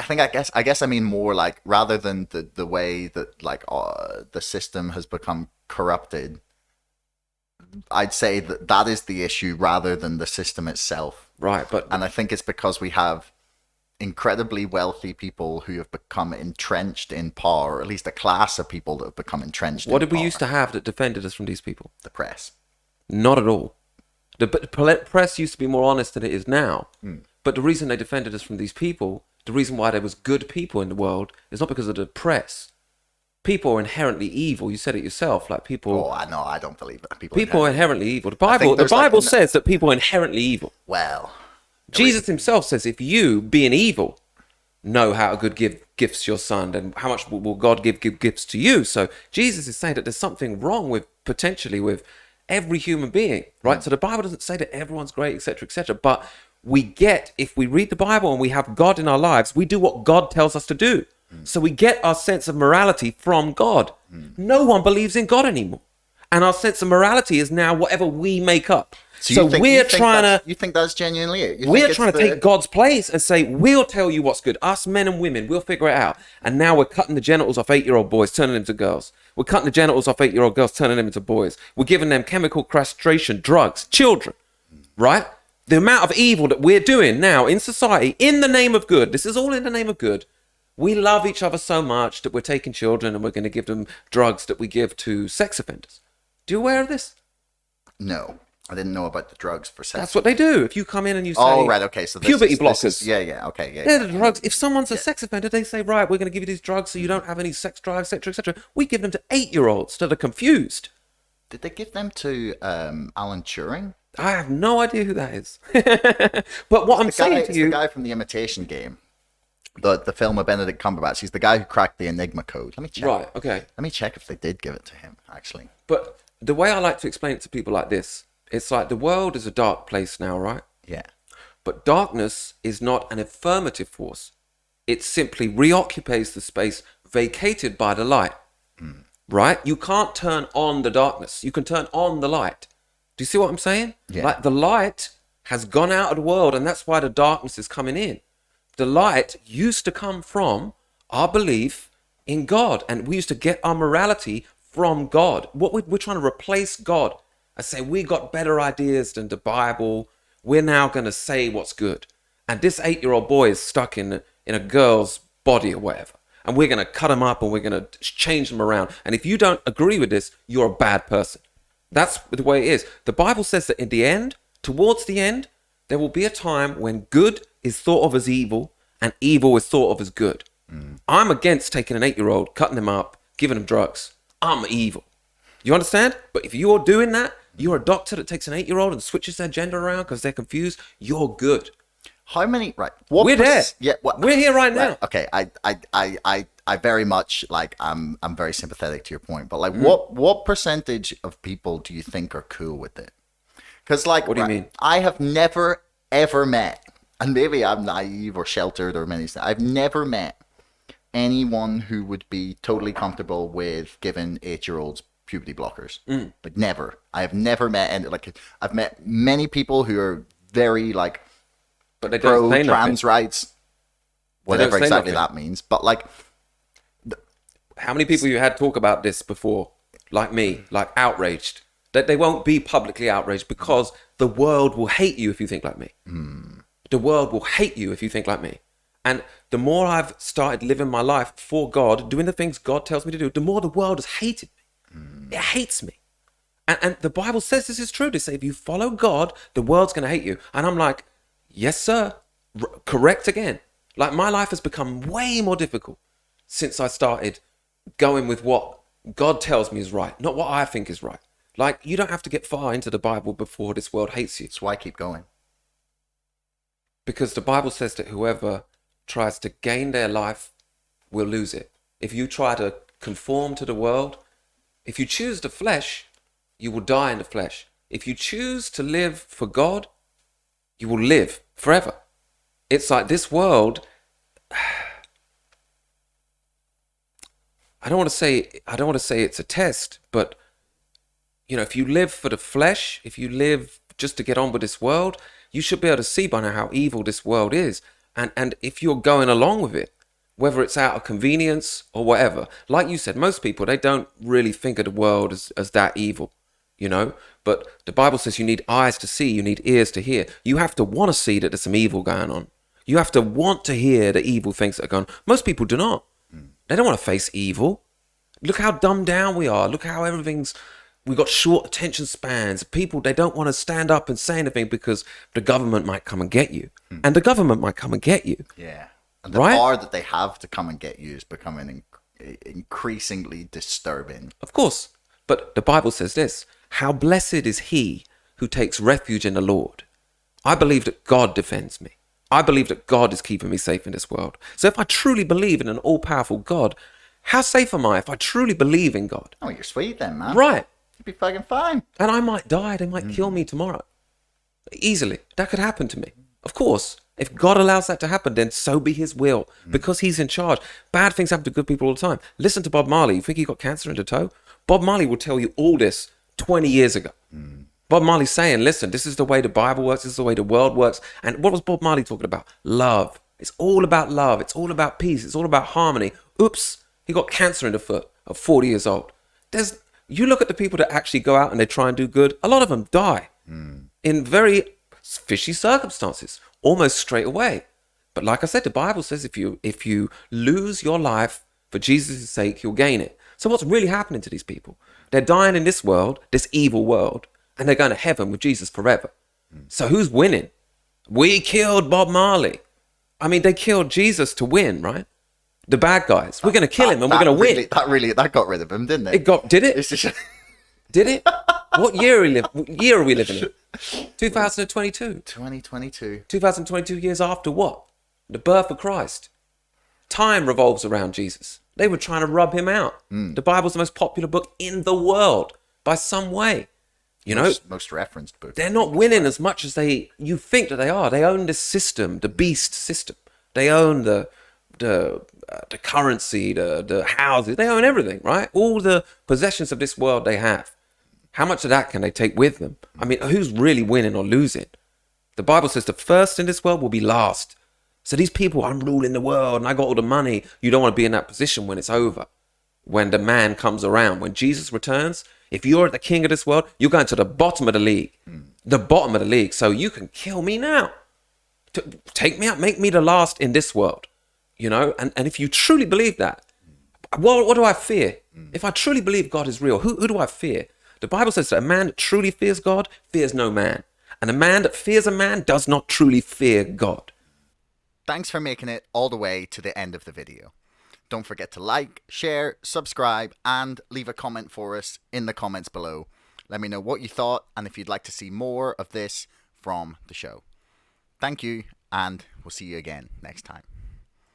I guess I mean more like rather than the way that like the system has become corrupted. I'd say that that is the issue rather than the system itself. Right, and I think it's because we have incredibly wealthy people who have become entrenched in power, or at least a class of people that have become entrenched in power. What did we used to have that defended us from these people? The press. Not at all. The press used to be more honest than it is now. But the reason they defended us from these people, the reason why there was good people in the world, is not because of the press. People are inherently evil. You said it yourself. Like people. Oh, I know. I don't believe it. People are inherently evil. The Bible says that people are inherently evil. Well, Jesus himself says, if you, being evil, know how to give gifts to your son, then how much will God give gifts to you? So Jesus is saying that there's something wrong with potentially with every human being, right? So the Bible doesn't say that everyone's great, etc., but we get, if we read the Bible and we have God in our lives, we do what God tells us to do. So we get our sense of morality from God. No one believes in God anymore. And our sense of morality is now whatever we make up. So we're trying to... You think that's genuinely it? We're trying to take God's place and say, we'll tell you what's good. Us men and women, we'll figure it out. And now we're cutting the genitals off 8-year-old boys, turning them to girls. We're cutting the genitals off 8-year-old girls, turning them into boys. We're giving them chemical castration, drugs, children, right? The amount of evil that we're doing now in society, in the name of good, this is all in the name of good. We love each other so much that we're taking children and we're going to give them drugs that we give to sex offenders. Do you aware of this? No. I didn't know about the drugs for sex. That's what they do. If you come in and you say, oh, right, okay, so puberty blockers. Okay, yeah. They're the drugs. If someone's a sex offender, they say, right, we're going to give you these drugs so you don't have any sex drive, etc., etc. We give them to 8-year-olds that are confused. Did they give them to Alan Turing? I have no idea who that is. But what I'm saying to you... It's the guy from The Imitation Game. The film of Benedict Cumberbatch. He's the guy who cracked the Enigma code. Let me check. Right, okay. Let me check if they did give it to him, actually. But the way I like to explain it to people like this, it's like the world is a dark place now, right? Yeah. But darkness is not an affirmative force. It simply reoccupies the space vacated by the light, right? You can't turn on the darkness. You can turn on the light. Do you see what I'm saying? Yeah. Like the light has gone out of the world and that's why the darkness is coming in. The light used to come from our belief in God, and we used to get our morality from God. We're trying to replace God. I say we got better ideas than the Bible. We're now going to say what's good. And this 8-year-old boy is stuck in a girl's body or whatever. And we're going to cut him up and we're going to change them around. And if you don't agree with this, you're a bad person. That's the way it is. The Bible says that in the end, towards the end, there will be a time when good is thought of as evil and evil is thought of as good. I'm against taking an 8-year-old, cutting him up, giving him drugs. I'm evil. You understand? But if you're doing that, you're a doctor that takes an 8-year-old and switches their gender around because they're confused, you're good. How many? Right. We're there. Yeah. We're here right now. Okay. I very much like. I'm very sympathetic to your point, but like, what percentage of people do you think are cool with it? Because like, what do you mean? I have never ever met, and maybe I'm naive or sheltered or many. I've never met anyone who would be totally comfortable with giving 8-year-olds puberty blockers. Like never. I have never met any. Like I've met many people who are very like. But they don't say trans rights, whatever exactly nothing. that means. But like, how many people you had talk about this before, like me, like outraged? That they won't be publicly outraged because the world will hate you if you think like me. The world will hate you if you think like me. And the more I've started living my life for God, doing the things God tells me to do, the more the world has hated me. It hates me. And the Bible says this is true. They say if you follow God, the world's going to hate you. And I'm like, yes, sir. Correct again. Like my life has become way more difficult since I started going with what God tells me is right, not what I think is right. Like you don't have to get far into the Bible before this world hates you. That's why I keep going. Because the Bible says that whoever tries to gain their life will lose it. If you try to conform to the world, if you choose the flesh, you will die in the flesh. If you choose to live for God, you will live forever. It's like this world. I don't want to say it's a test, but you know, if you live for the flesh, if you live just to get on with this world, you should be able to see by now how evil this world is. And if you're going along with it, whether it's out of convenience or whatever. Like you said, most people, they don't really think of the world as that evil, you know? But the Bible says you need eyes to see, you need ears to hear. You have to want to see that there's some evil going on. You have to want to hear the evil things that are going on. Most people do not. They don't want to face evil. Look how dumbed down we are. Look how we got short attention spans. People, they don't want to stand up and say anything because the government might come and get you. And the government might come and get you. Yeah. And the power that they have to come and get you is becoming increasingly disturbing. Of course. But the Bible says this: how blessed is he who takes refuge in the Lord. I believe that God defends me. I believe that God is keeping me safe in this world. So if I truly believe in an all-powerful God, how safe am I if I truly believe in God? Oh, you're sweet then, man. Right. You'd be fucking fine. And I might die. They might kill me tomorrow. Easily. That could happen to me. Of course. If God allows that to happen, then so be his will. Because he's in charge. Bad things happen to good people all the time. Listen to Bob Marley. You think he got cancer in the toe? Bob Marley will tell you all this 20 years ago. Bob Marley's saying, listen, this is the way the Bible works. This is the way the world works. And what was Bob Marley talking about? Love. It's all about love. It's all about peace. It's all about harmony. Oops, he got cancer in the foot at 40 years old. You look at the people that actually go out and they try and do good. A lot of them die in very fishy circumstances, almost straight away. But like I said, the Bible says if you lose your life for Jesus' sake, you'll gain it. So what's really happening to these people? They're dying in this world, this evil world, and they're going to heaven with Jesus forever. So who's winning? We killed Bob Marley. I mean, they killed Jesus to win, right? The bad guys. We're going to kill him and we're going to win. That got rid of him, didn't it? Did it? It's just... Did it? What year are we living in? 2022. 2022. 2022 years after what? The birth of Christ. Time revolves around Jesus. They were trying to rub him out. The Bible's the most popular book in the world by some way. You know, most referenced book. They're not winning as much as you think that they are. They own this system, the beast system. They own the currency, the houses. They own everything, right? All the possessions of this world they have. How much of that can they take with them? I mean, who's really winning or losing? The Bible says the first in this world will be last. So these people, I'm ruling the world and I got all the money. You don't want to be in that position when it's over. When the man comes around, when Jesus returns, if you're the king of this world, you're going to the bottom of the league. The bottom of the league. So you can kill me now. Take me out, make me the last in this world. You know, and if you truly believe that, what do I fear? If I truly believe God is real, who do I fear? The Bible says that a man that truly fears God fears no man. And a man that fears a man does not truly fear God. Thanks for making it all the way to the end of the video. Don't forget to like, share, subscribe, and leave a comment for us in the comments below. Let me know what you thought and if you'd like to see more of this from the show. Thank you, and we'll see you again next time.